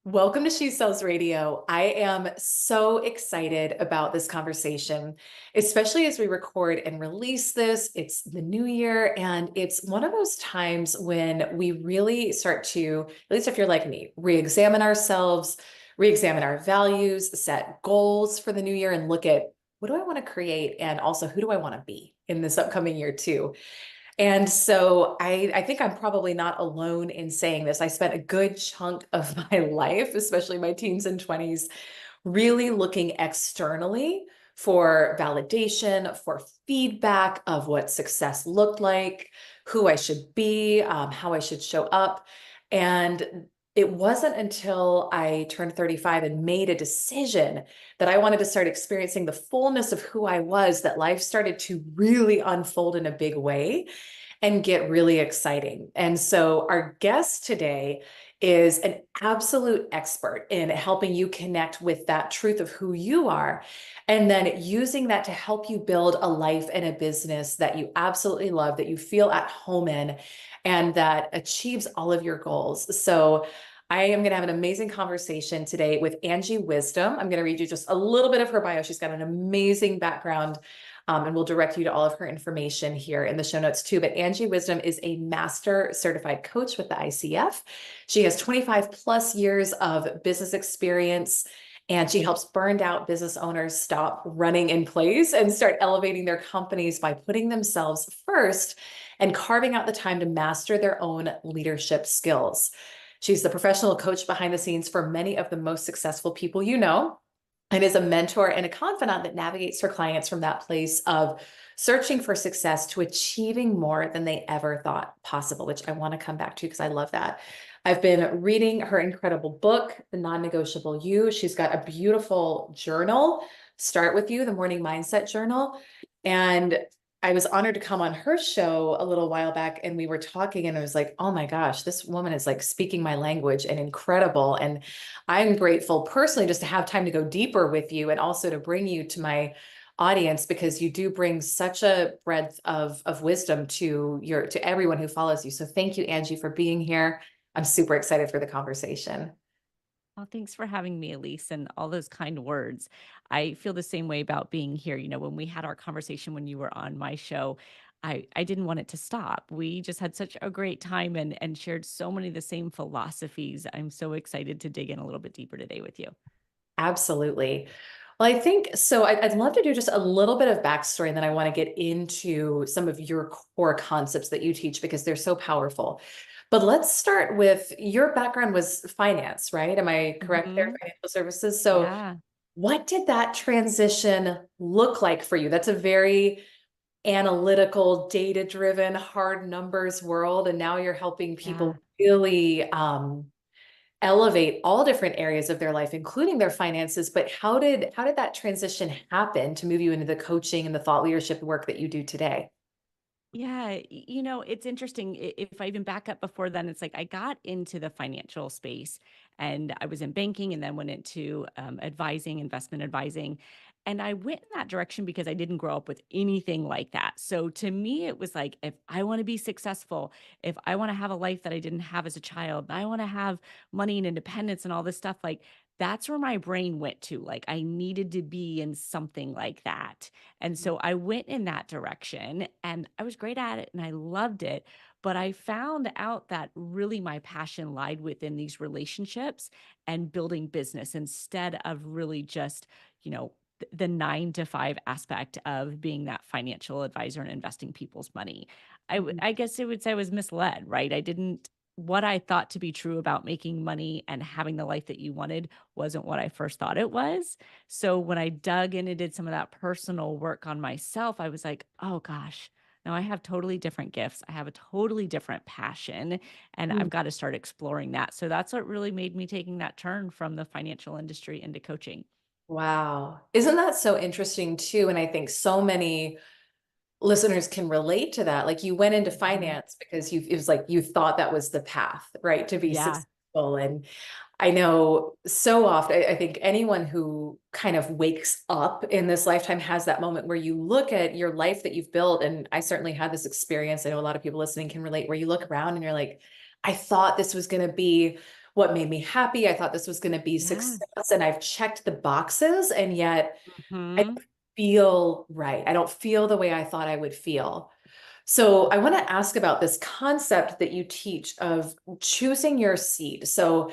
Welcome to She Sells Radio. I am so excited about this conversation, especially as we record and release this. It's the new year, and it's one of those times when we really start to, at least if you're like me, re-examine ourselves, re-examine our values, set goals for the new year, and look at what do I want to create, and also who do I want to be in this upcoming year, too. And so I think I'm probably not alone in saying this. I spent a good chunk of my life, especially my teens and 20s, really looking externally for validation, for feedback of what success looked like, who I should be, how I should show up. And it wasn't until I turned 35 and made a decision that I wanted to start experiencing the fullness of who I was that life started to really unfold in a big way and get really exciting. And so our guest today is an absolute expert in helping you connect with that truth of who you are, and then using that to help you build a life and a business that you absolutely love, that you feel at home in, and that achieves all of your goals. So I am going to have an amazing conversation today with Angie Wisdom. I'm going to read you just a little bit of her bio. She's got an amazing background, and we'll direct you to all of her information here in the show notes too. But Angie Wisdom is a master certified coach with the ICF. She has 25 plus years of business experience, and she helps burned out business owners stop running in place and start elevating their companies by putting themselves first and carving out the time to master their own leadership skills. She's the professional coach behind the scenes for many of the most successful people you know, and is a mentor and a confidant that navigates her clients from that place of searching for success to achieving more than they ever thought possible, which I want to come back to because I love that. I've been reading her incredible book, The Non-Negotiable You. She's got a beautiful journal, Start With You, the Morning Mindset Journal. And I was honored to come on her show a little while back, and we were talking, and I was like, oh my gosh, this woman is like speaking my language and incredible. And I'm grateful personally just to have time to go deeper with you and also to bring you to my audience, because you do bring such a breadth of wisdom to everyone who follows you. So thank you, Angie, for being here. I'm super excited for the conversation. Well, thanks for having me, Elise, and all those kind words. I feel the same way about being here. When we had our conversation when you were on my show, I didn't want it to stop. We just had such a great time and shared so many of the same philosophies. I'm so excited to dig in a little bit deeper today with you. Absolutely. Well, I think so. I'd love to do just a little bit of backstory, and then I want to get into some of your core concepts that you teach because they're so powerful. But let's start with your background was finance, right? Am I correct there? Hmm. Financial services. So Yeah. what did that transition look like for you? That's a very analytical, data-driven, hard numbers world, and now you're helping Yeah. people really elevate all different areas of their life, including their finances. But how did that transition happen to move you into the coaching and the thought leadership work that you do today? Yeah, it's interesting. If I even back up before then, it's like I got into the financial space and I was in banking and then went into advising, investment advising. And I went in that direction because I didn't grow up with anything like that. So to me, it was like, if I want to be successful, if I want to have a life that I didn't have as a child, I want to have money and independence and all this stuff, like that's where my brain went to. Like I needed to be in something like that. And so I went in that direction and I was great at it and I loved it. But I found out that really my passion lied within these relationships and building business instead of really just, the 9 to 5 aspect of being that financial advisor and investing people's money. Mhm. I guess I would say I was misled, right? What I thought to be true about making money and having the life that you wanted wasn't what I first thought it was. So when I dug in and did some of that personal work on myself, I was like, oh gosh, now I have totally different gifts. I have a totally different passion, and I've got to start exploring that. So that's what really made me taking that turn from the financial industry into coaching. Wow. Isn't that so interesting too? And I think so many listeners can relate to that. Like you went into Mhm. finance because it was like you thought that was the path, right, to be Yeah. successful. And I know so often, I think anyone who kind of wakes up in this lifetime has that moment where you look at your life that you've built. And I certainly had this experience. I know a lot of people listening can relate, where you look around and you're like, I thought this was going to be what made me happy. I thought this was going to be Yeah. success, and I've checked the boxes, and yet I Hmm. don't feel right. I don't feel the way I thought I would feel. So I want to ask about this concept that you teach of choosing your seat. So,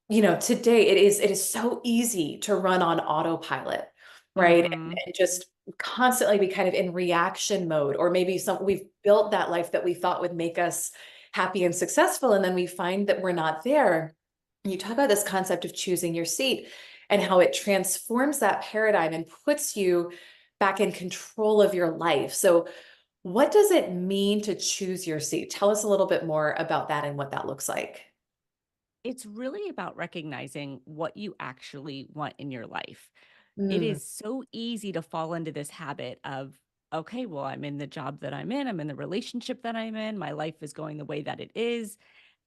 today it is so easy to run on autopilot, right? Hmm. And just constantly be kind of in reaction mode, or maybe we've built that life that we thought would make us happy and successful, and then we find that we're not there. You talk about this concept of choosing your seat and how it transforms that paradigm and puts you back in control of your life. So what does it mean to choose your seat? Tell us a little bit more about that and what that looks like. It's really about recognizing what you actually want in your life. It Mm, is so easy to fall into this habit of, okay, well, I'm in the job that I'm in the relationship that I'm in, my life is going the way that it is,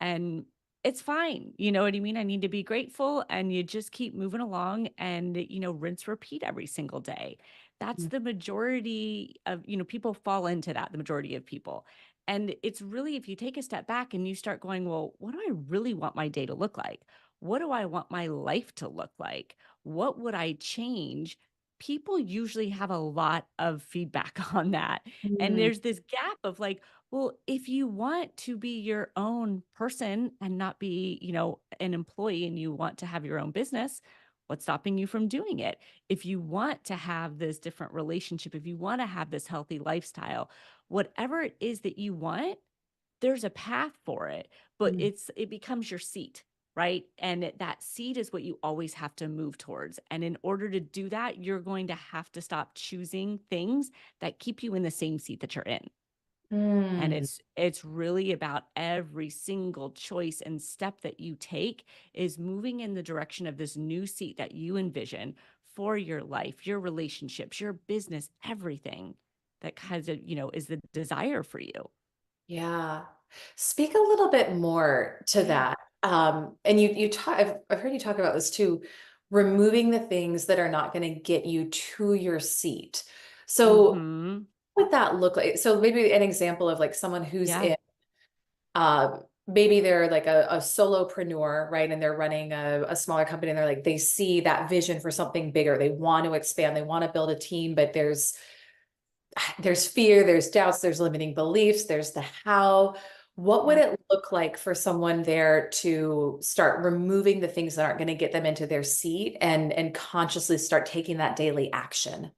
and it's fine. You know what I mean? I need to be grateful, and you just keep moving along and, rinse, repeat every single day. That's mm, the majority of, people fall into that, the majority of people. And it's really, if you take a step back and you start going, well, what do I really want my day to look like? What do I want my life to look like? What would I change? People usually have a lot of feedback on that. And mm, there's this gap of like, well, if you want to be your own person and not be, an employee, and you want to have your own business, what's stopping you from doing it? If you want to have this different relationship, if you want to have this healthy lifestyle, whatever it is that you want, there's a path for it, but mm, it becomes your seat, right? And that seat is what you always have to move towards. And in order to do that, you're going to have to stop choosing things that keep you in the same seat that you're in. And mm, it's really about every single choice and step that you take is moving in the direction of this new seat that you envision for your life, your relationships, your business, everything that kind of, is the desire for you. yeah. Speak a little bit more to Yeah. that. And you talk, I've heard you talk about this too, removing the things that are not going to get you to your seat. So Mhm. what would that look like? So maybe an example of like someone who's Yeah. in, maybe they're like a solopreneur, right? And they're running a smaller company, and they're like, they see that vision for something bigger. They want to expand, they want to build a team, but there's fear, there's doubts, there's limiting beliefs, there's the how. What would Yeah. it look like for someone there to start removing the things that aren't going to get them into their seat, and consciously start taking that daily action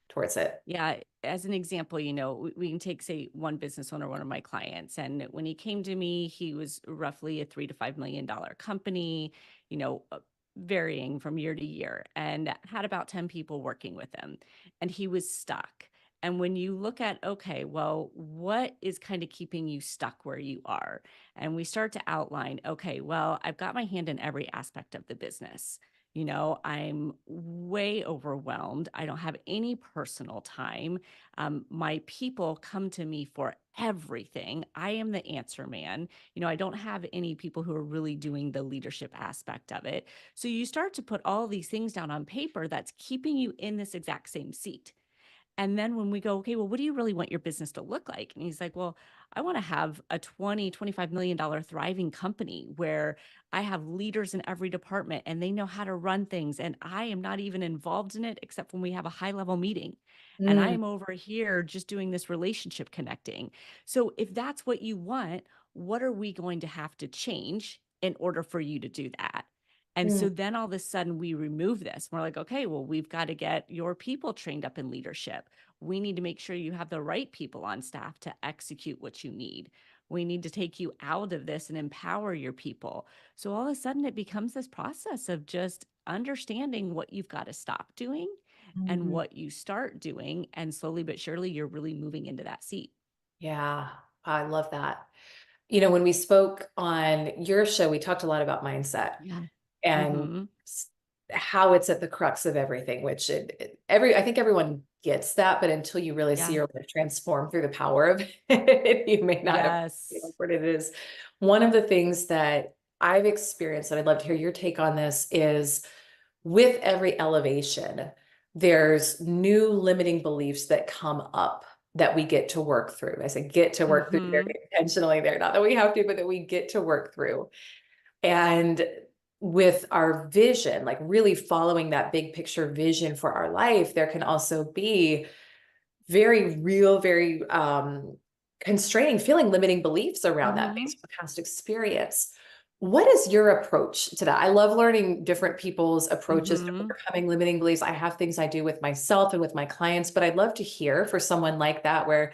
towards it? Yeah, as an example, we can take, say, one business owner, one of my clients, and when he came to me, he was roughly a $3 to $5 million company, you know, uh, varying from year to year, and had about 10 people working with him, and he was stuck. And when you look at, okay, well, what is kind of keeping you stuck where you are? And we start to outline, okay, well, I've got my hand in every aspect of the business. I'm way overwhelmed. I don't have any personal time. My people come to me for everything. I am the answer man. I don't have any people who are really doing the leadership aspect of it. So you start to put all these things down on paper that's keeping you in this exact same seat. And then when we go, okay, well, what do you really want your business to look like? And he's like, well, I want to have a 20, $25 million thriving company where I have leaders in every department and they know how to run things. And I am not even involved in it except when we have a high level meeting. And I Mm, am over here just doing this relationship connecting. So if that's what you want, what are we going to have to change in order for you to do that? And mm, so then all of a sudden we remove this. We're like, okay, well, we've got to get your people trained up in leadership. We need to make sure you have the right people on staff to execute what you need. We need to take you out of this and empower your people. So all of a sudden it becomes this process of just understanding what you've got to stop doing and mm. what you start doing. And slowly but surely, you're really moving into that seat. Yeah, I love that. When we spoke on your show, we talked a lot about mindset Yeah. and Mm-hmm. how it's at the crux of everything, which I think everyone gets that, but until you really see Yeah. your life transform through the power of it, you may not appreciate Yes. what it is. One of the things that I've experienced, and I'd love to hear your take on this, is with every elevation, there's new limiting beliefs that come up that we get to work through. I say get to work through very Mm-hmm. intentionally there, not that we have to, but that we get to work through. And with our vision, like really following that big picture vision for our life, there can also be very real, very constraining, feeling limiting beliefs around that Mm-hmm. based on past experience. What is your approach to that? I love learning different people's approaches to Mm-hmm. overcoming limiting beliefs. I have things I do with myself and with my clients, but I'd love to hear for someone like that where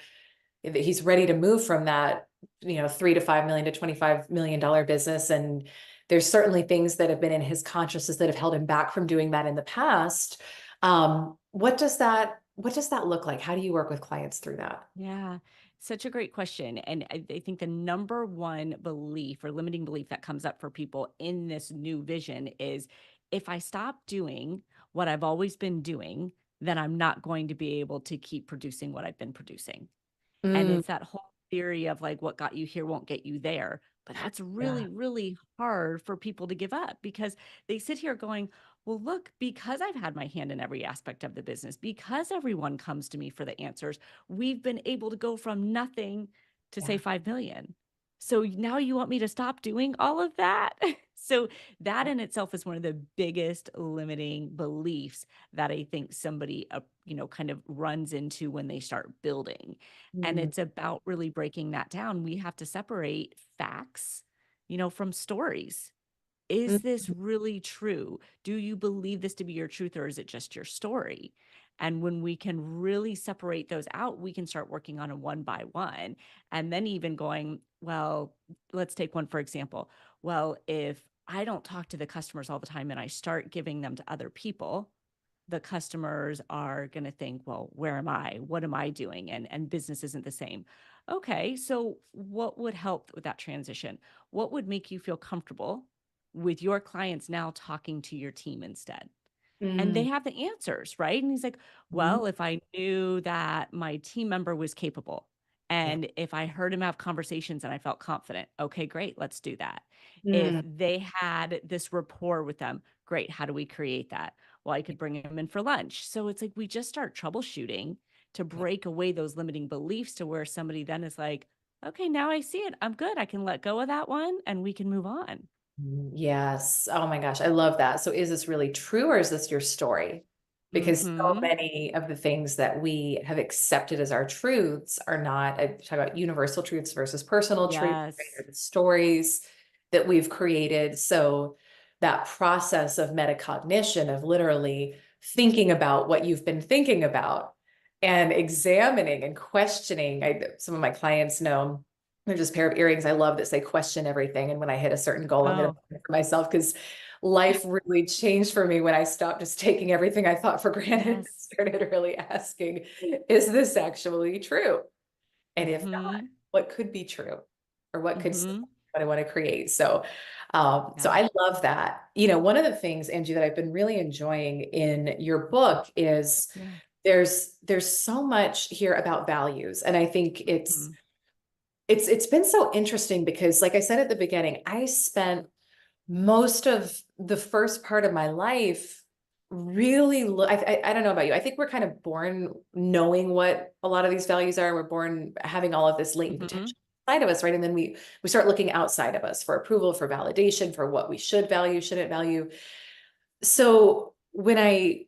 he's ready to move from that, 3 to 5 million to $25 million business. And there's certainly things that have been in his consciousness that have held him back from doing that in the past. What does that look like? How do you work with clients through that? Yeah, such a great question. And I think the number one belief or limiting belief that comes up for people in this new vision is if I stop doing what I've always been doing, then I'm not going to be able to keep producing what I've been producing. And Mm, it's that whole theory of like what got you here won't get you there. But that's yeah. really, really hard for people to give up because they sit here going, well, look, because I've had my hand in every aspect of the business, because everyone comes to me for the answers, we've been able to go from nothing to say Yeah. 5 million. So now you want me to stop doing all of that? So that in itself is one of the biggest limiting beliefs that I think somebody, kind of runs into when they start building. And Mm, it's about really breaking that down. We have to separate facts, from stories. mm, Is this really true? Do you believe this to be your truth or is it just your story? And when we can really separate those out, we can start working on a one by one. And then even going, well, let's take one for example. Well, if I don't talk to the customers all the time and I start giving them to other people, the customers are going to think, well, where am I? What am I doing? And business isn't the same. Okay, so what would help with that transition? What would make you feel comfortable with your clients now talking to your team instead? And they mm, have the answers, right? And he's like, mm, well, if I knew that my team member was capable yeah. and if I heard him have conversations and I felt confident, okay, great, let's do that. If Mm, they had this rapport with them, great, how do we create that? Well, I could bring him in for lunch. So it's like we just start troubleshooting to yeah. break away those limiting beliefs to where somebody then is like, okay, now I see it. I'm good. I can let go of that one and we can move on. Yes. Oh my gosh, I love that. So is this really true or is this your story? Because so Mm-hmm. many of the things that we have accepted as our truths are not, I talk about universal truths versus personal truths, right? Yes. Or the stories that we've created. So that process of metacognition, of literally thinking about what you've been thinking about and examining and questioning. Some of my clients know there's this pair of earrings I love that say question everything. And when I hit a certain goal, I'm going to Oh, buy it for myself because life really changed for me when I stopped just taking everything I thought for granted and yes. started really asking, is this actually true? And if not, Mhm. what could be true? Or what could support Mhm. what I want to create? So Yeah. I love that. One of the things, Angie, that I've been really enjoying in your book is Yeah. there's so much here about values. And I think it's Mhm. it's it's been so interesting because, like I said at the beginning, I spent most of the first part of my life really I don't know about you. I think we're kind of born knowing what a lot of these values are. We're born having all of this latent Mhm. potential inside of us, right? And then we start looking outside of us for approval, for validation, for what we should value, shouldn't value. So when I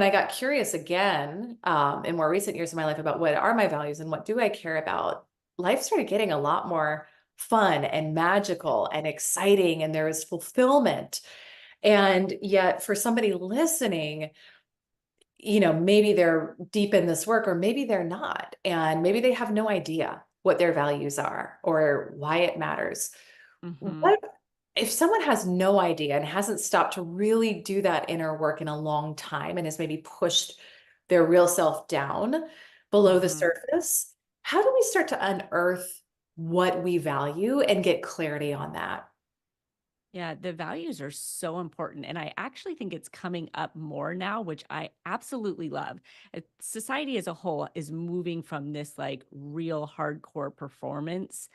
got curious again, in more recent years of my life about what are my values and what do I care about, life started getting a lot more fun and magical and exciting, and there was fulfillment. And yet, for somebody listening, maybe they're deep in this work, or maybe they're not, and maybe they have no idea what their values are or why it matters. Mhm. What if someone has no idea and hasn't stopped to really do that inner work in a long time and has maybe pushed their real self down below the Mhm. surface? How do we start to unearth what we value and get clarity on that? Yeah, the values are so important. And I actually think it's coming up more now, which I absolutely love. Society as a whole is moving from this like real hardcore performance,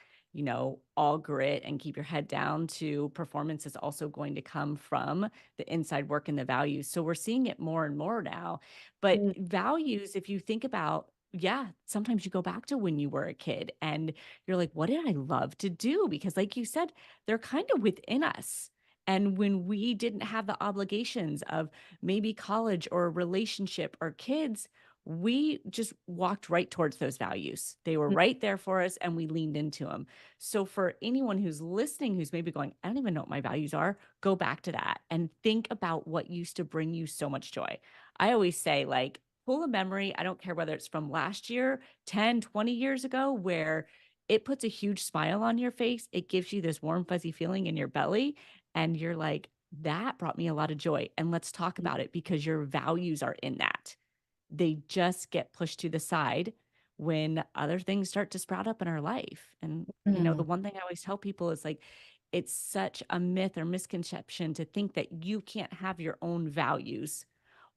all grit and keep your head down to performance is also going to come from the inside work and the values. So we're seeing it more and more now. But Mm, values, if you think about yeah, sometimes you go back to when you were a kid and you're like, what did I love to do? Because, like you said, they're kind of within us. And when we didn't have the obligations of maybe college or a relationship or kids, we just walked right towards those values. They were right there for us and we leaned into them. So, for anyone who's listening who's maybe going, I don't even know what my values are, go back to that and think about what used to bring you so much joy. I always say, like, pull a memory. I don't care whether it's from last year, 10, 20 years ago, where it puts a huge smile on your face. It gives you this warm, fuzzy feeling in your belly. And you're like, that brought me a lot of joy. And let's talk about it because your values are in that. They just get pushed to the side when other things start to sprout up in our life. And, the Mm. one thing I always tell people is like, it's such a myth or misconception to think that you can't have your own values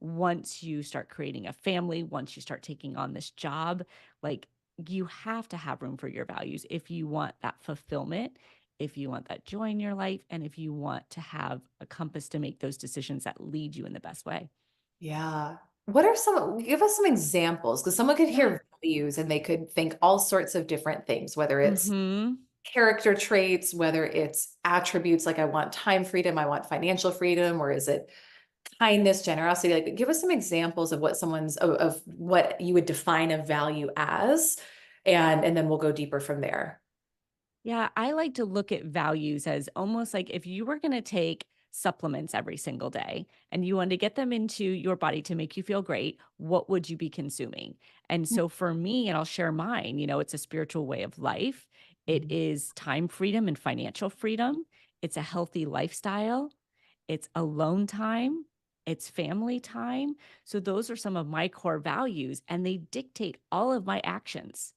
once you start creating a family, once you start taking on this job. Like, you have to have room for your values if you want that fulfillment, if you want that joy in your life, and if you want to have a compass to make those decisions that lead you in the best way. Yeah. What are give us some examples? Because someone could Yeah. hear values and they could think all sorts of different things, whether it's Mm-hmm. character traits, whether it's attributes like I want time freedom, I want financial freedom, or is it kindness, generosity? Like, give us some examples of what of what you would define a value as, and then we'll go deeper from there. Yeah, I like to look at values as almost like if you were going to take supplements every single day and you wanted to get them into your body to make you feel great, what would you be consuming? And so for me, and I'll share mine, it's a spiritual way of life. It Mhm. is time freedom and financial freedom. It's a healthy lifestyle. It's alone time. It's family time. So those are some of my core values, and they dictate all of my actions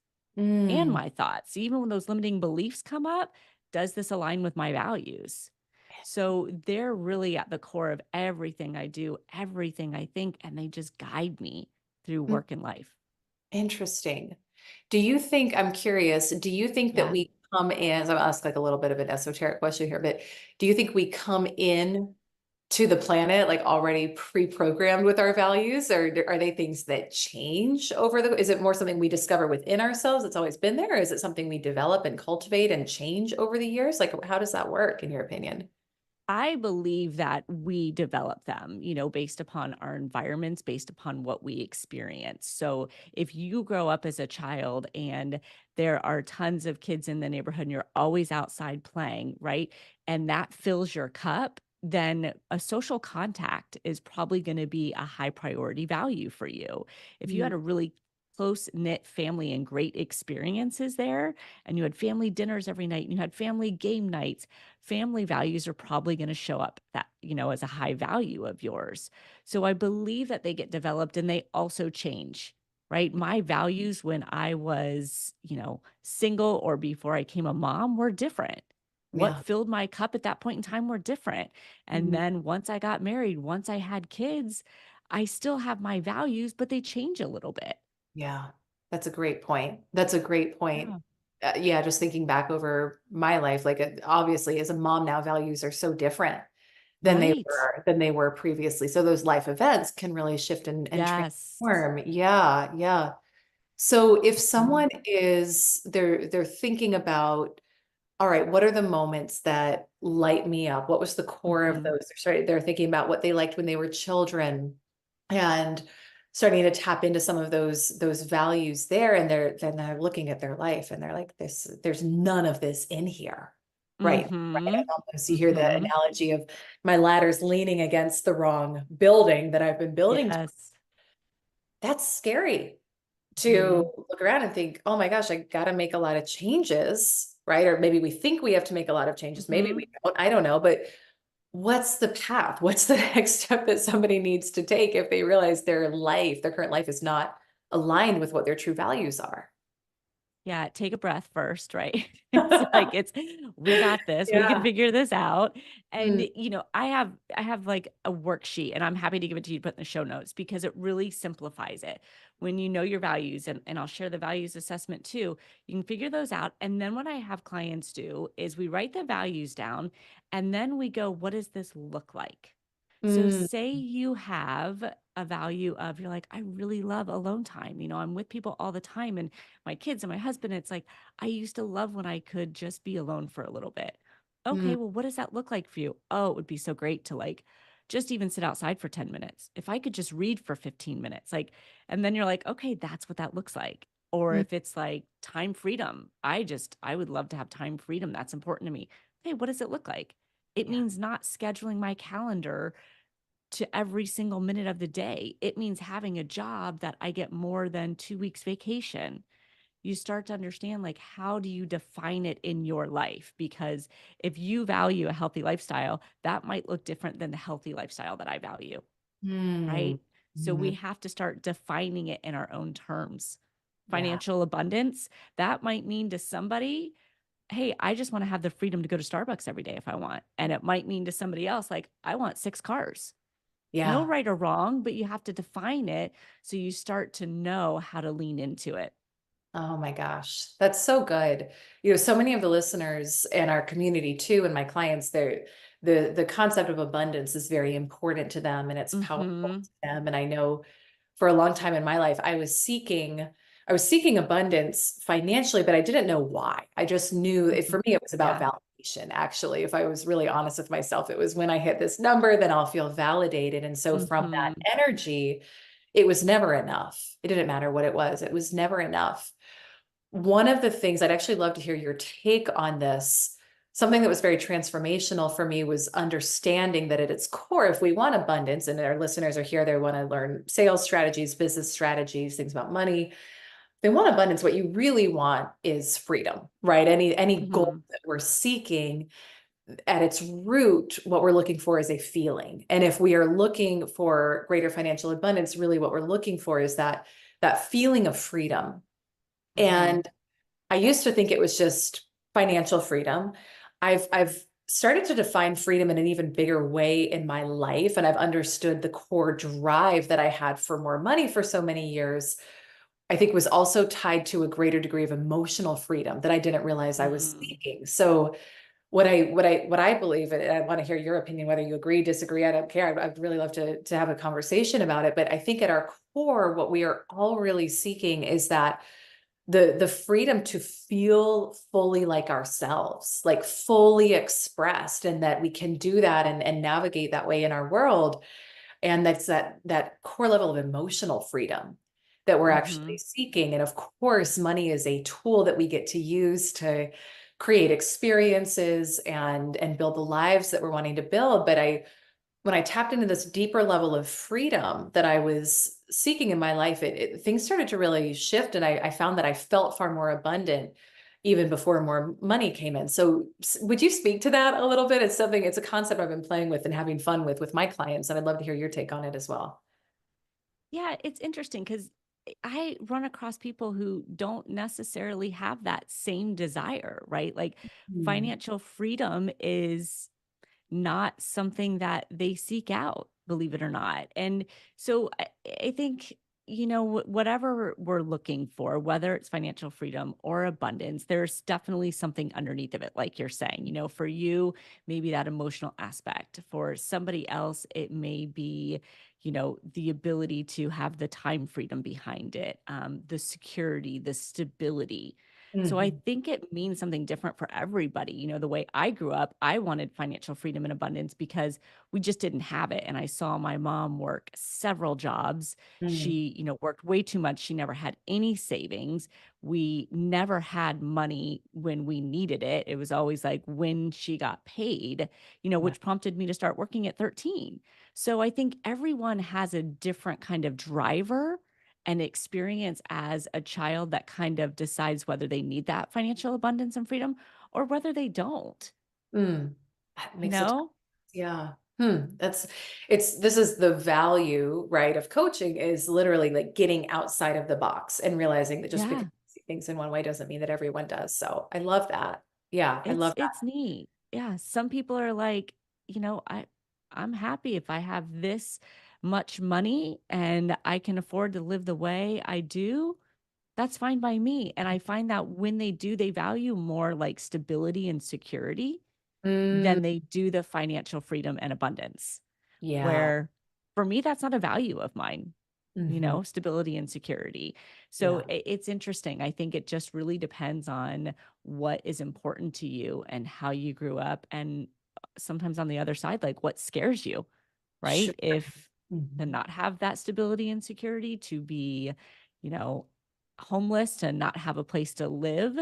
and Mm. my thoughts. Even when those limiting beliefs come up, does this align with my values? So they're really at the core of everything I do, everything I think, and they just guide me through Mm. work and life. Interesting. Do you think, I'm curious, do you think that Yeah. we come in, so I'll ask like a little bit of an esoteric question here, but do you think we come in to the planet like already pre-programmed with our values, or are they things that change is it more something we discover within ourselves that's always been there, or is it something we develop and cultivate and change over the years? Like, how does that work in your opinion? I believe that we develop them, based upon our environments, based upon what we experience. So if you grow up as a child and there are tons of kids in the neighborhood and you're always outside playing, right? And that fills your cup, then a social contact is probably going to be a high priority value for you. If you Mm. had a really close knit family and great experiences there, and you had family dinners every night and you had family game nights, family values are probably going to show up that, as a high value of yours. So I believe that they get developed and they also change, right? My values when I was, single or before I became a mom were different. What Yeah. filled my cup at that point in time were different. And Mhm. then once I got married, once I had kids, I still have my values, but they change a little bit. Yeah, that's a great point. That's a great point. Yeah. Yeah, just thinking back over my life, like obviously as a mom now, values are so different Right. than they were previously. So those life events can really shift and Yes. transform. Yeah, yeah. So if Mhm. someone is they're thinking about, all right, what are the moments that light me up? What was the core of Mhm. those? They're thinking about what they liked when they were children and starting to tap into some of those values there. And they're looking at their life and they're like, there's none of this in here. Right. Right. Mhm. Almost you hear the Mhm. analogy of my ladder's leaning against the wrong building that I've been building. Yes. That's scary to Mhm. look around and think, oh my gosh, I got to make a lot of changes, right? Or maybe we think we have to make a lot of changes. Maybe we Mhm. don't. I don't know. But what's the path? What's the next step that somebody needs to take if they realize their current life is not aligned with what their true values are? Yeah, take a breath first, right? It's like we got this. We can Yeah. figure this out. And Mm. I have like a worksheet and I'm happy to give it to you to put in the show notes because it really simplifies it. When you know your values and I'll share the values assessment too, you can figure those out. And then what I have clients do is we write the values down and then we go, what does this look like? So Mm, say you have a value of, you're like, I really love alone time. I'm with people all the time and my kids and my husband. It's like, I used to love when I could just be alone for a little bit. mm, Okay, well, what does that look like for you? Oh, it would be so great to like just even sit outside for 10 minutes. If I could just read for 15 minutes, like, and then you're like, okay, that's what that looks like. Or mm, if it's like time freedom, I would love to have time freedom. That's important to me. Hey, what does it look like? It yeah. means not scheduling my calendar to every single minute of the day. It means having a job that I get more than 2 weeks vacation. You start to understand, like, how do you define it in your life? Because if you value a healthy lifestyle, that might look different than the healthy lifestyle that I value, Mm, right? So we mm, have to start defining it in our own terms. yeah. Financial abundance, that might mean to somebody, hey, I just want to have the freedom to go to Starbucks every day if I want. And it might mean to somebody else, like, I want 6 cars. No Yeah. right or wrong, but you have to define it so you start to know how to lean into it. Oh my gosh, that's so good. So many of the listeners and our community too, and my clients, the concept of abundance is very important to them and it's powerful Mhm. to them. And I know for a long time in my life, I was seeking abundance financially, but I didn't know why. I just knew it Mhm. for me, it was about Yeah. validation. Actually, if I was really honest with myself, it was when I hit this number, then I'll feel validated. And so from that Mhm. energy, it was never enough. It didn't matter what it was never enough. One of the things I'd actually love to hear your take on this. Something that was very transformational for me was understanding that at its core, if we want abundance, and our listeners are here, they want to learn sales strategies, business strategies, things about money. They want abundance. What you really want is freedom, right? Any goal Mhm. that we're seeking at its root, what we're looking for is a feeling. And if we are looking for greater financial abundance, really what we're looking for is that feeling of freedom. Mhm. And I used to think it was just financial freedom. I've started to define freedom in an even bigger way in my life, and I've understood the core drive that I had for more money for so many years. I think was also tied to a greater degree of emotional freedom that I didn't realize I was Mm. seeking. So what I believe, and I want to hear your opinion, whether you agree, disagree, I don't care. I'd really love to have a conversation about it. But I think at our core, what we are all really seeking is that the freedom to feel fully like ourselves, like fully expressed, and that we can do that and navigate that way in our world. And that's that core level of emotional freedom that we're actually Mhm. seeking. And of course, money is a tool that we get to use to create experiences and build the lives that we're wanting to build. But I when I tapped into this deeper level of freedom that I was seeking in my life, things started to really shift. And I found that I felt far more abundant even before more money came in. So would you speak to that a little bit? It's a concept I've been playing with and having fun with my clients. And I'd love to hear your take on it as well. Yeah, it's interesting because I run across people who don't necessarily have that same desire, right? Like Hmm. financial freedom is not something that they seek out, believe it or not. And so I think, whatever we're looking for, whether it's financial freedom or abundance, there's definitely something underneath of it, like you're saying. For you, maybe that emotional aspect. For somebody else, it may be, the ability to have the time freedom behind it, the security, the stability. So I Hmm. think it means something different for everybody. The way I grew up, I wanted financial freedom and abundance because we just didn't have it. And I saw my mom work several jobs. Hmm. She, worked way too much. She never had any savings. We never had money when we needed it. It was always like when she got paid, Yeah. which prompted me to start working at 13. So I think everyone has a different kind of driver and experience as a child that kind of decides whether they need that financial abundance and freedom or whether they don't, Mm. That you makes a ton. know? Yeah. That's this is the value, right, of coaching is literally like getting outside of the box and realizing that just because Yeah, you see things in one way doesn't mean that everyone does. So I love that. Yeah, I it's love it's neat. Yeah, some people are like, I'm happy if I have this much money and I can afford to live the way I do. That's fine by me. And I find that when they do, they value more like stability and security that. Mm, than they do the financial freedom and abundance. Yeah. where for me, that's not a value of mine, Hmm. stability and security. So Yeah. it's interesting. I think it just really depends on what is important to you and how you grew up. And sometimes on the other side, like what scares you, Sure. right? If to Mhm. not have that stability and security, to be, you know, homeless, to not have a place to live,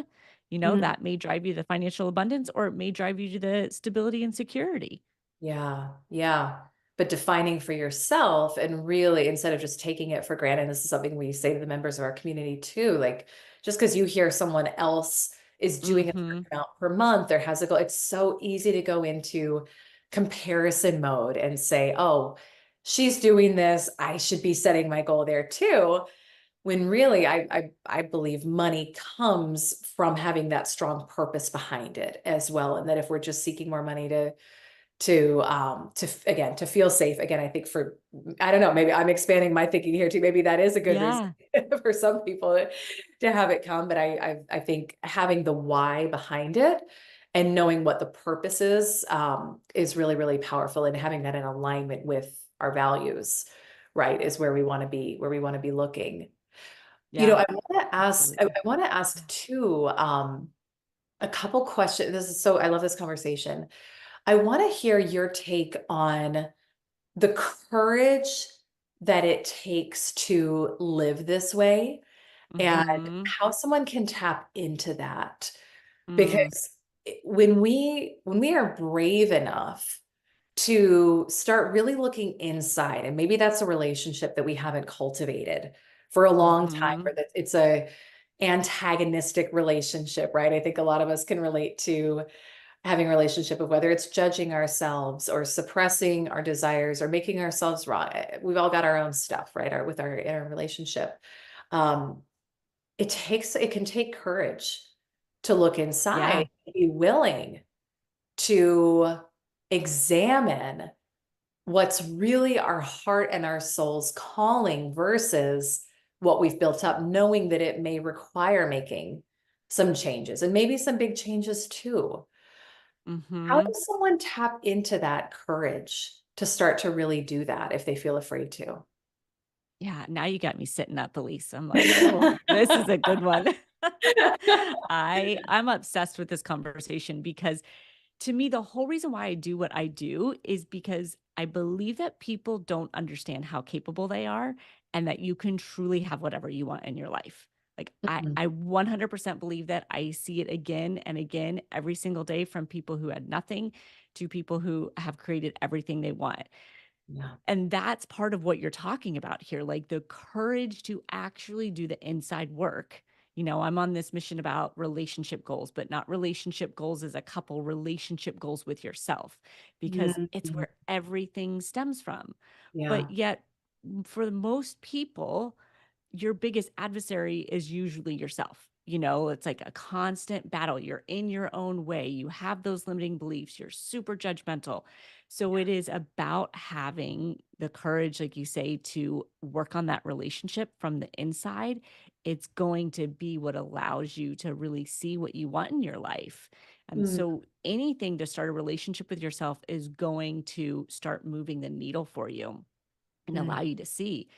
Mm. that may drive you to financial abundance or it may drive you to the stability and security. Yeah. Yeah. But defining for yourself and really, instead of just taking it for granted, this is something we say to the members of our community too, like just because you hear someone else is doing a Mhm. certain amount per month or has a goal, it's so easy to go into comparison mode and say, oh, she's doing this, I should be setting my goal there too. When really I believe money comes from having that strong purpose behind it as well. And that if we're just seeking more money again to feel safe again, I think for, I don't know, maybe I'm expanding my thinking here too, maybe that is a good reason Yeah. for some people to have it come, but I think having the why behind it and knowing what the purpose is really really powerful, and having that in alignment with our values, right, is where we want to be looking. Yeah. I want to ask, I Absolutely. want to ask Yeah. too, a couple questions. This is so, I love this conversation. I want to hear your take on the courage that it takes to live this way and Mhm. how someone can tap into that. Mm. Because when we are brave enough to start really looking inside, and maybe that's a relationship that we haven't cultivated for a long time, or Mhm. that it's a antagonistic relationship, right? I think a lot of us can relate to having a relationship of whether it's judging ourselves or suppressing our desires or making ourselves wrong. We've all got our own stuff, right? With our in our relationship. Um, it can take courage to look inside, Yeah. be willing to examine what's really our heart and our soul's calling versus what we've built up, knowing that it may require making some changes and maybe some big changes too. How Mhm. does someone tap into that courage to start to really do that if they feel afraid to? Yeah, now you got me sitting up, Elise. I'm like, "Oh, this is a good one." I'm obsessed with this conversation because to me, the whole reason why I do what I do is because I believe that people don't understand how capable they are and that you can truly have whatever you want in your life. Like Mhm. I 100% believe that. I see it again and again every single day from people who had nothing to people who have created everything they want. Yeah. And that's part of what you're talking about here, like the courage to actually do the inside work. I'm on this mission about relationship goals, but not relationship goals as a couple, relationship goals with yourself, because it's Mhm. where everything stems from. Yeah. But yet, for most people, your biggest adversary is usually yourself. It's like a constant battle. You're in your own way. You have those limiting beliefs. You're super judgmental. So it is about having the courage, like you say, to work on that relationship from the inside. It's going to be what allows you to really see what you want in your life. And Mm. so anything to start a relationship with yourself is going to start moving the needle for you and Mm. allow you to see.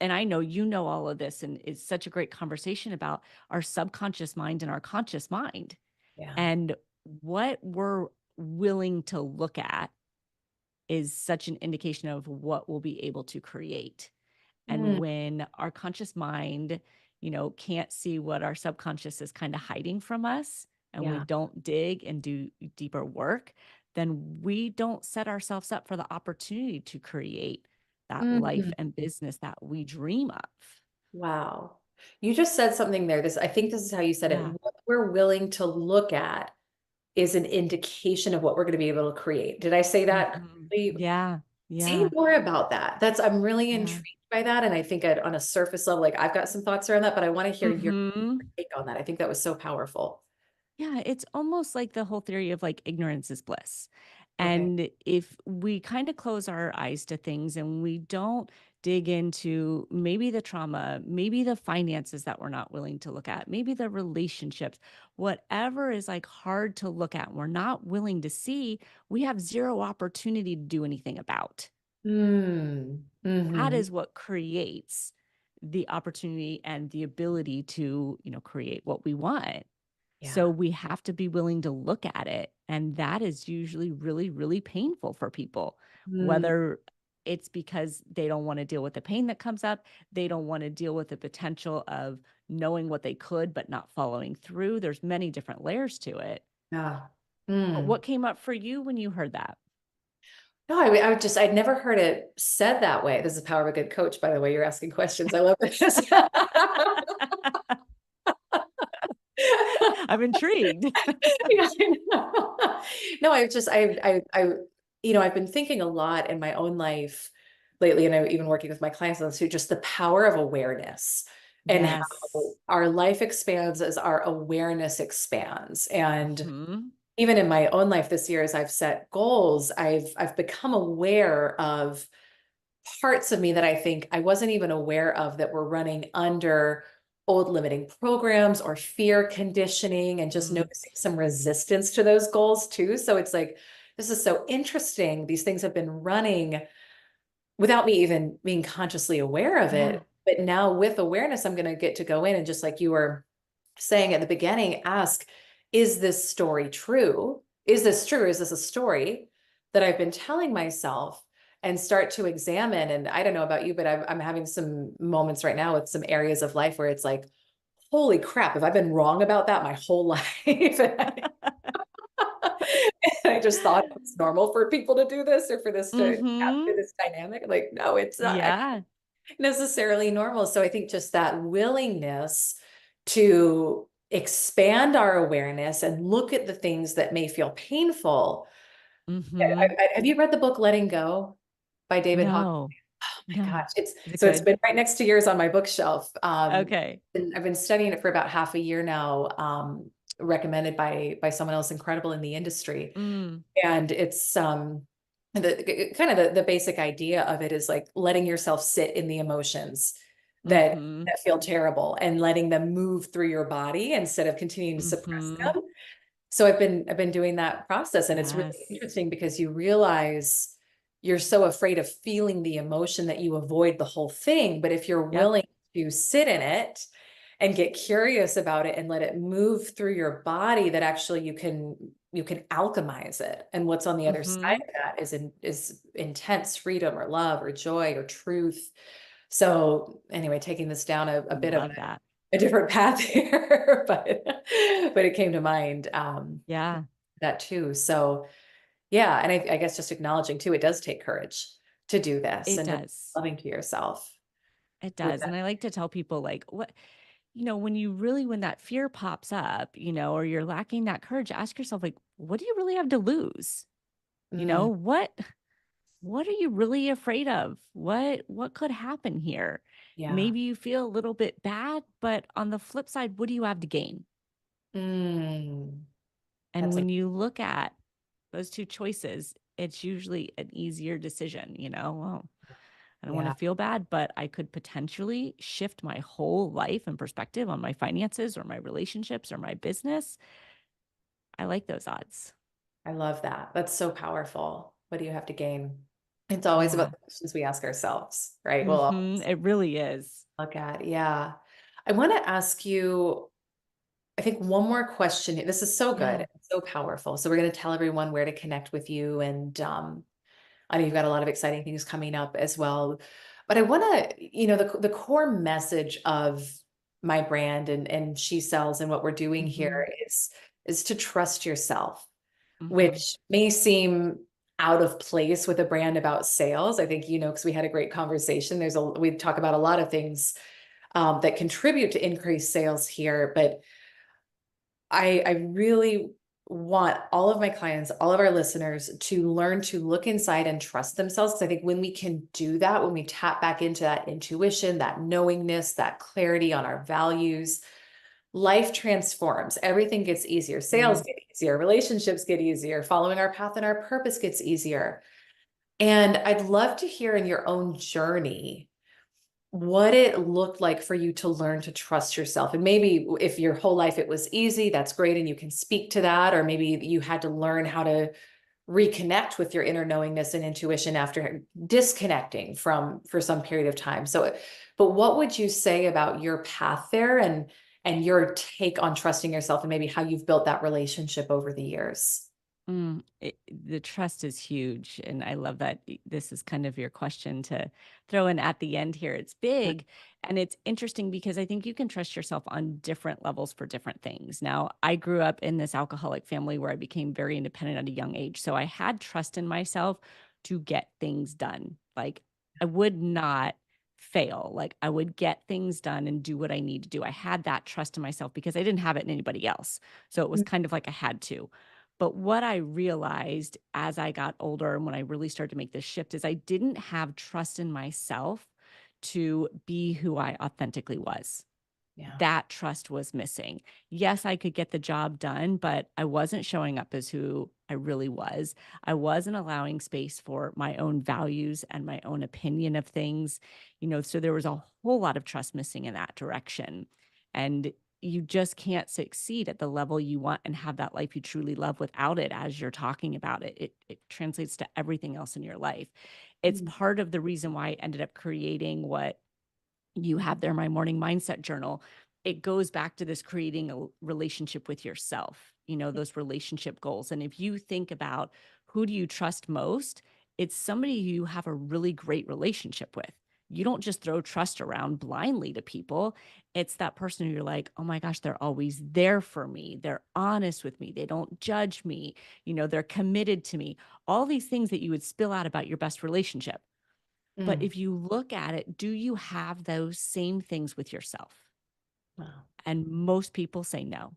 And I know all of this, and it's such a great conversation about our subconscious mind and our conscious mind Yeah. and what we're willing to look at is such an indication of what we'll be able to create. And Mm. when our conscious mind, can't see what our subconscious is kind of hiding from us, and we Yeah. don't dig and do deeper work, then we don't set ourselves up for the opportunity to create that life Mhm. and business that we dream of. Wow. You just said something there. I think this is how you said it. Yeah. What we're willing to look at is an indication of what we're going to be able to create. Did I say that Mhm. correctly? Yeah. Say Yeah. more about that. I'm really Yeah. intrigued by that. And I think on a surface level, like I've got some thoughts around that, but I want to hear your Mhm. take on that. I think that was so powerful. Yeah, it's almost like the whole theory of like ignorance is bliss. Okay. And if we kind of close our eyes to things and we don't dig into maybe the trauma, maybe the finances that we're not willing to look at, maybe the relationships, whatever is like hard to look at, we're not willing to see, we have zero opportunity to do anything about. Mm. That Hmm. is what creates the opportunity and the ability to, create what we want. So Yeah. we have to be willing to look at it. And that is usually really, really painful for people, Mm. whether it's because they don't want to deal with the pain that comes up, they don't want to deal with the potential of knowing what they could, but not following through. There's many different layers to it. Yeah. But Mm. what came up for you when you heard that? No, I'd never heard it said that way. This is the power of a good coach, by the way. You're asking questions. I love this. I'm intrigued. Yeah, I know. No, I've just, I've been thinking a lot in my own life lately, and I'm even working with my clients on this too, just the power of awareness and how Yes. our life expands as our awareness expands. And Hmm. even in my own life this year, as I've set goals, I've become aware of parts of me that I think I wasn't even aware of that were running under old limiting programs or fear conditioning, and just Mm. noticing some resistance to those goals too. So it's like, this is so interesting. These things have been running without me even being consciously aware of Yeah. it. But now with awareness, I'm going to get to go in and, just like you were saying at the beginning, ask, is this story true? Is this true? Is this a story that I've been telling myself? And start to examine. And I don't know about you, but I'm having some moments right now with some areas of life where it's like, holy crap, have I been wrong about that my whole life? And I just thought it was normal for people to do this, or for this to Hmm. capture this dynamic. Like, no, it's not Yeah. necessarily normal. So I think just that willingness to expand our awareness and look at the things that may feel painful. Hmm. Have you read the book Letting Go by David Hawkins? No, Oh my no. gosh, it's Is it so it's good? been right next to yours on my bookshelf. Okay. And I've been studying it for about half a year now, recommended by someone else incredible in the industry. Mm. And it's the kind of the basic idea of it is like letting yourself sit in the emotions that Mhm. that feel terrible, and letting them move through your body instead of continuing to suppress Mhm. them. So I've been doing that process, and it's really Yes. interesting because you realize you're so afraid of feeling the emotion that you avoid the whole thing. But if you're Yep. willing to sit in it and get curious about it and let it move through your body, that actually you can alchemize it. And what's on the other side Mhm. of that is intense freedom or love or joy or truth. So anyway, taking this down a bit of Love that. a different path here, but it came to mind, Yeah, that too. So yeah, and I guess just acknowledging too, it does take courage to do this, it and to be does. loving to yourself It with does. that. And I like to tell people like when that fear pops up, or you're lacking that courage, ask yourself like, what do you really have to lose? You know, Mm, what are you really afraid of? What could happen here? yeah. Maybe you feel a little bit bad, but on the flip side, what do you have to gain? Mm, And that's a when you look at those two choices, it's usually an easier decision, well, I don't want to yeah. feel bad, but I could potentially shift my whole life and perspective on my finances or my relationships or my business. I like those odds. I love that. That's so powerful. What do you have to gain? It's always about Yeah. the questions we ask ourselves, right? We'll Hmm. always It really is. look at, yeah. I want to ask you, I think, one more question. This is so good, Yeah. and so powerful. So we're going to tell everyone where to connect with you, and I know you've got a lot of exciting things coming up as well. But I want to, the core message of my brand and She Sells and what we're doing Hmm. here is to trust yourself, Hmm. which may seem out of place with a brand about sales. I think, because we had a great conversation. We talk about a lot of things that contribute to increased sales here, but I really want all of my clients, all of our listeners, to learn to look inside and trust themselves. Because I think when we can do that, when we tap back into that intuition, that knowingness, that clarity on our values, life transforms. Everything gets easier. Sales Mm. get easier. Relationships get easier. Following our path and our purpose gets easier. And I'd love to hear in your own journey what it looked like for you to learn to trust yourself. And maybe if your whole life it was easy, that's great. And you can speak to that. Or maybe you had to learn how to reconnect with your inner knowingness and intuition after disconnecting from for some period of time. So, but what would you say about your path there and your take on trusting yourself and maybe how you've built that relationship over the years? The trust is huge. And I love that this is kind of your question to throw in at the end here. It's big and it's interesting because I think you can trust yourself on different levels for different things. Now, I grew up in this alcoholic family where I became very independent at a young age. So I had trust in myself to get things done. Like I would not fail. Like I would get things done and do what I need to do. I had that trust in myself because I didn't have it in anybody else. So it was kind of like I had to. But what I realized as I got older and when I really started to make this shift is I didn't have trust in myself to be who I authentically was. Yeah. That trust was missing. Yes, I could get the job done, but I wasn't showing up as who I really was. I wasn't allowing space for my own values and my own opinion of things. So there was a whole lot of trust missing in that direction. And you just can't succeed at the level you want and have that life you truly love without it as you're talking about it. It translates to everything else in your life. It's Mm. part of the reason why I ended up creating what you have there, my morning mindset journal. It goes back to this creating a relationship with yourself, those relationship goals. And if you think about who do you trust most, it's somebody you have a really great relationship with. You don't just throw trust around blindly to people. It's that person who you're like, oh my gosh, they're always there for me. They're honest with me. They don't judge me. They're committed to me. All these things that you would spill out about your best relationship. But Mm. if you look at it, do you have those same things with yourself? Wow. And most people say no.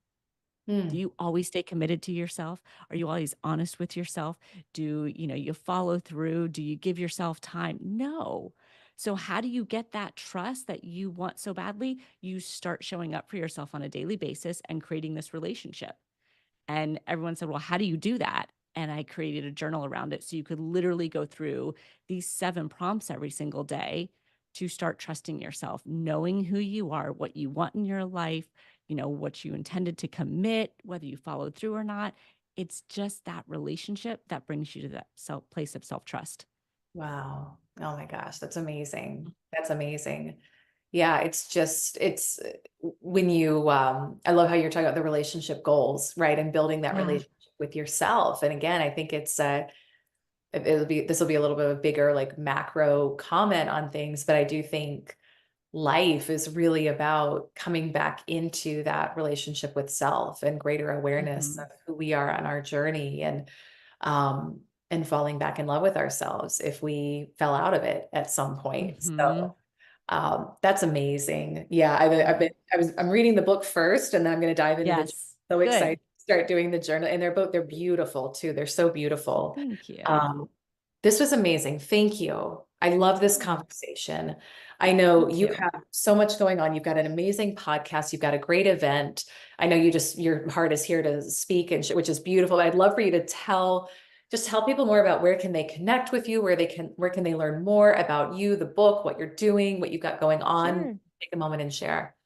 Do Mm. you always stay committed to yourself? Are you always honest with yourself? Do you follow through? Do you give yourself time? No. So how do you get that trust that you want so badly? You start showing up for yourself on a daily basis and creating this relationship. And everyone said, well, how do you do that? And I created a journal around it. So you could literally go through these 7 prompts every single day to start trusting yourself, knowing who you are, what you want in your life, what you intended to commit, whether you followed through or not. It's just that relationship that brings you to that place of self trust. Wow. Oh my gosh, that's amazing. That's amazing. Yeah, it's just when you I love how you're talking about the relationship goals, right? And building that Yeah. relationship with yourself. And again, I think it's this will be a little bit of a bigger like macro comment on things, but I do think life is really about coming back into that relationship with self and greater awareness Hmm. of who we are on our journey um and falling back in love with ourselves if we fell out of it at some point. Hmm. So that's amazing. Yeah, I'm reading the book first and then I'm going to dive into the, Yes. so excited Good. to start doing the journal. And they're beautiful too. They're so beautiful. Thank you. Um, this was amazing. Thank you. I love this Yeah, conversation. I know me you too. have so much going on. You've got an amazing podcast. You've got a great event. I know your heart is here to speak and which is beautiful. I'd love for you to just tell people more about where can they connect with you, where can they learn more about you, the book, what you're doing, what you've got going on. Sure. Take a moment and share.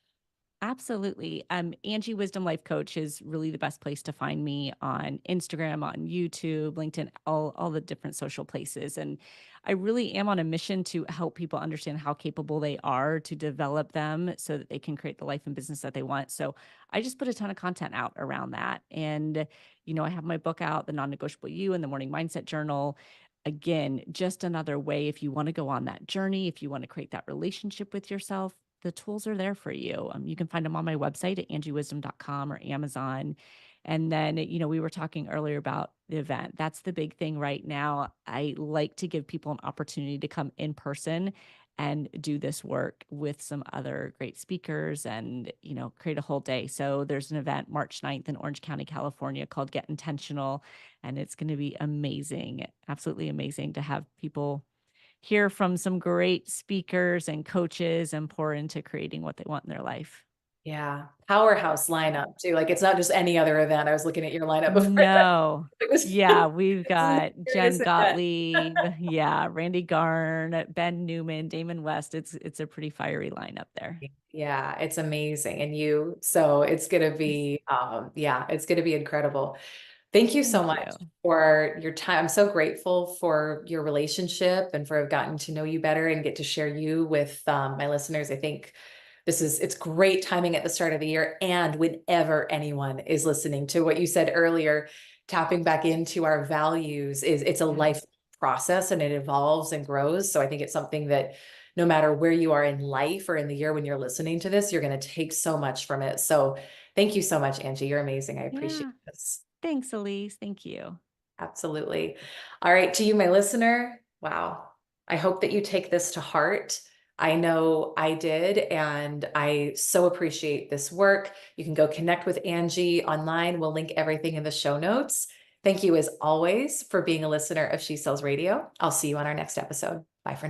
Absolutely. Angie Wisdom Life Coach is really the best place to find me on Instagram, on YouTube, LinkedIn, all the different social places. And I really am on a mission to help people understand how capable they are to develop them so that they can create the life and business that they want. So I just put a ton of content out around that. And, I have my book out, The Non-negotiable You and the Morning Mindset Journal. Again, just another way if you want to go on that journey, if you want to create that relationship with yourself, the tools are there for you. You can find them on my website at angiewisdom.com or Amazon. And then, we were talking earlier about the event. That's the big thing right now. I like to give people an opportunity to come in person and do this work with some other great speakers and, create a whole day. So there's an event March 9th in Orange County, California called Get Intentional. And it's going to be amazing, absolutely amazing to have people hear from some great speakers and coaches and pour into creating what they want in their life. Yeah. Powerhouse lineup too. Like it's not just any other event. I was looking at your lineup before. No. It was Yeah, we've it's a got serious Jen event. Gottlieb, yeah, Randy Garn, Ben Newman, Damon West. It's a pretty fiery lineup there. Yeah, it's amazing. And so it's gonna be yeah, it's gonna be incredible. Thank you so Thank much you. for your time. I'm so grateful for your relationship and for have gotten to know you better and get to share you with my listeners. I think it's great timing at the start of the year. And whenever anyone is listening to what you said earlier, tapping back into our values it's a Yeah. life process and it evolves and grows. So I think it's something that no matter where you are in life or in the year when you're listening to this, you're going to take so much from it. So thank you so much, Angie. You're amazing. I appreciate Yeah. this. Thanks, Elise. Thank you. Absolutely. All right, to you, my listener. Wow. I hope that you take this to heart. I know I did, and I so appreciate this work. You can go connect with Angie online. We'll link everything in the show notes. Thank you, as always, for being a listener of She Sells Radio. I'll see you on our next episode. Bye for now.